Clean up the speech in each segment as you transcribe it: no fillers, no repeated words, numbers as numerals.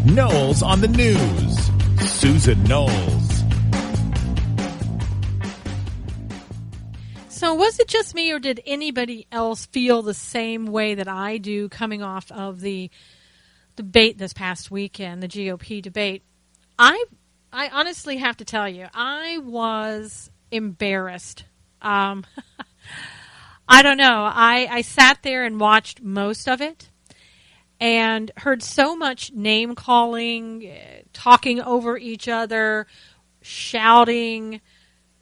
Knowles on the News. Susan Knowles. So was it just me, or did anybody else feel the same way that I do coming off of the debate this past weekend, the GOP debate? I honestly have to tell you, I was embarrassed. I don't know. I sat there and watched most of it and heard so much name calling, talking over each other, shouting.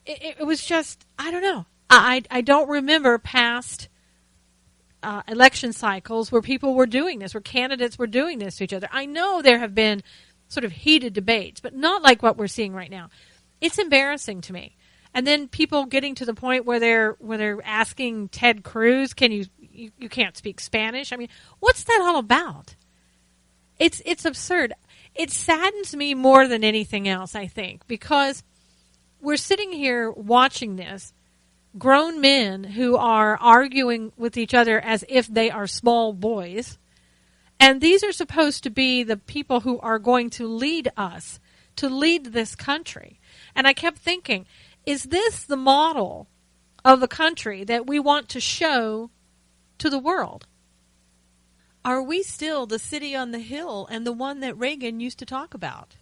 It was just, I don't know. I don't remember past election cycles where people were doing this, where candidates were doing this to each other. I know there have been sort of heated debates, but not like what we're seeing right now. It's embarrassing to me. And then people getting to the point where they're asking Ted Cruz, "Can you can't speak Spanish?" I mean, what's that all about? It's absurd. It saddens me more than anything else, I think, because we're sitting here watching this, grown men who are arguing with each other as if they are small boys, and these are supposed to be the people who are going to lead us, to lead this country. And I kept thinking, is this the model of the country that we want to show to the world? Are we still the city on the hill and the one that Reagan used to talk about?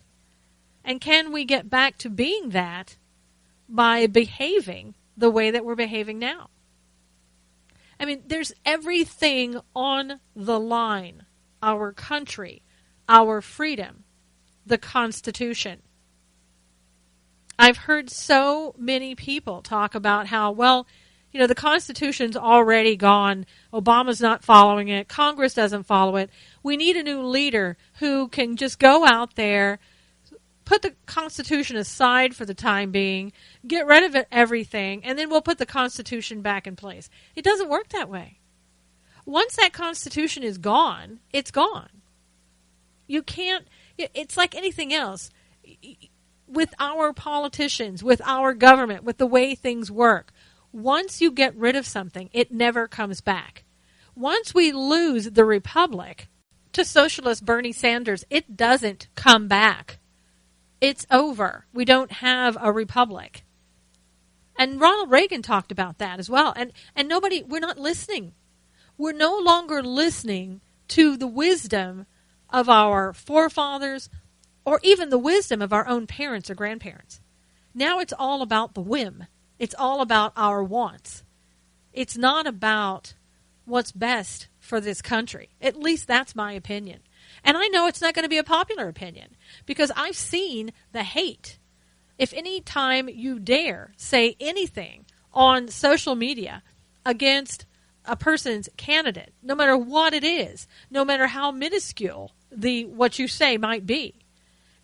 And can we get back to being that by behaving the way that we're behaving now? I mean, there's everything on the line. Our country, our freedom, the Constitution. I've heard so many people talk about how, well, you know, the Constitution's already gone. Obama's not following it. Congress doesn't follow it. We need a new leader who can just go out there, put the Constitution aside for the time being, get rid of everything, and then we'll put the Constitution back in place. It doesn't work that way. Once that Constitution is gone, it's gone. You can't, it's like anything else. With our politicians, with our government, with the way things work, once you get rid of something, it never comes back. Once we lose the republic to socialist Bernie Sanders, it doesn't come back. It's over. We don't have a republic. And Ronald Reagan talked about that as well. And we're not listening. We're no longer listening to the wisdom of our forefathers or even the wisdom of our own parents or grandparents. Now it's all about the whim. It's all about our wants. It's not about what's best for this country. At least that's my opinion. And I know it's not going to be a popular opinion because I've seen the hate. If any time you dare say anything on social media against a person's candidate, no matter what it is, no matter how minuscule what you say might be,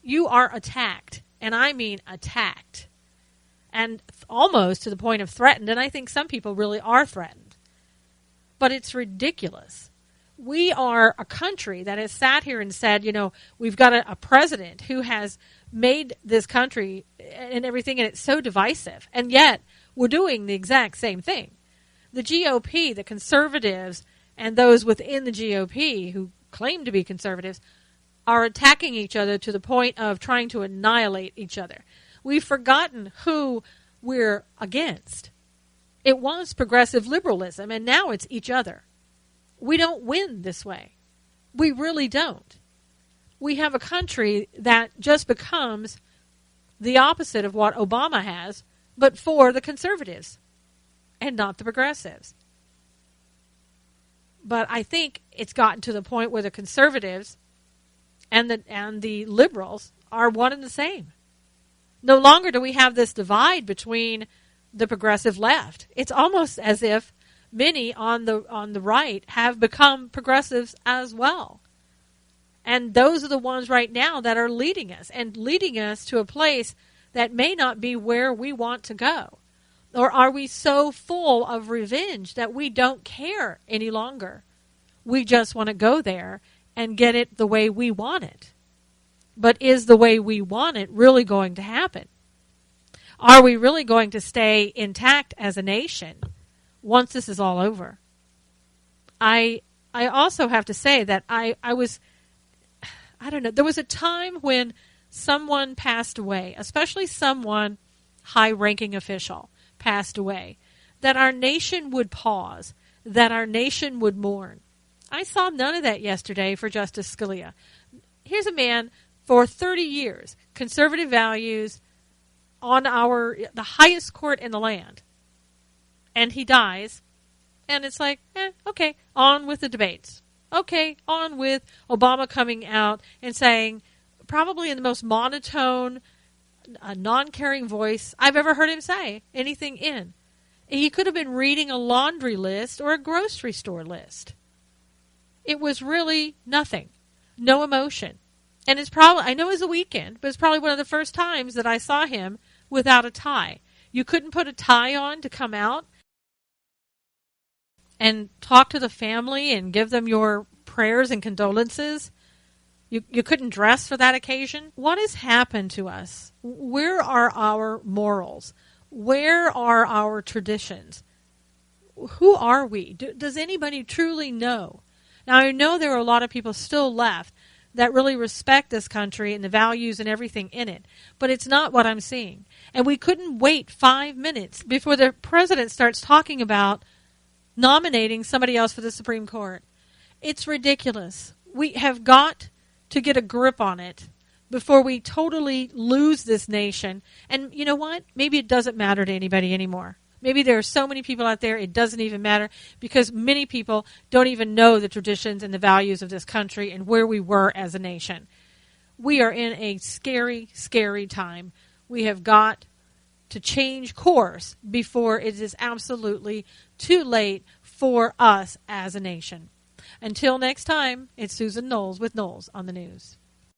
you are attacked, and I mean attacked, and almost to the point of threatened, and I think some people really are threatened. But it's ridiculous. We are a country that has sat here and said, you know, we've got a president who has made this country and everything, and it's so divisive, and yet we're doing the exact same thing. The GOP, the conservatives, and those within the GOP who claim to be conservatives are attacking each other to the point of trying to annihilate each other. We've forgotten who we're against. It was progressive liberalism, and now it's each other. We don't win this way. We really don't. We have a country that just becomes the opposite of what Obama has, but for the conservatives and not the progressives. But I think it's gotten to the point where the conservatives and the liberals are one and the same. No longer do we have this divide between the progressive left. It's almost as if many on the right have become progressives as well. And those are the ones right now that are leading us to a place that may not be where we want to go. Or are we so full of revenge that we don't care any longer? We just want to go there and get it the way we want it. But is the way we want it really going to happen? Are we really going to stay intact as a nation once this is all over? I also have to say that I I don't know. There was a time when someone passed away, especially someone high-ranking official passed away, that our nation would pause, that our nation would mourn. I saw none of that yesterday for Justice Scalia. Here's a man for 30 years, conservative values on the highest court in the land, and he dies, and it's like, okay, on with the debates. Okay, on with Obama coming out and saying, probably in the most monotone, non-caring voice I've ever heard him say anything in. He could have been reading a laundry list or a grocery store list. It was really nothing. No emotion. And it's probably, I know it was a weekend, but it's probably one of the first times that I saw him without a tie. You couldn't put a tie on to come out and talk to the family and give them your prayers and condolences. You couldn't dress for that occasion. What has happened to us? Where are our morals? Where are our traditions? Who are we? Does anybody truly know? Now, I know there are a lot of people still left that really respect this country and the values and everything in it, but it's not what I'm seeing. And we couldn't wait 5 minutes before the president starts talking about nominating somebody else for the Supreme Court. It's ridiculous. We have got to get a grip on it before we totally lose this nation. And you know what? Maybe it doesn't matter to anybody anymore. Maybe there are so many people out there it doesn't even matter, because many people don't even know the traditions and the values of this country and where we were as a nation. We are in a scary, scary time. We have got to change course before it is absolutely too late for us as a nation. Until next time, it's Susan Knowles with Knowles on the News.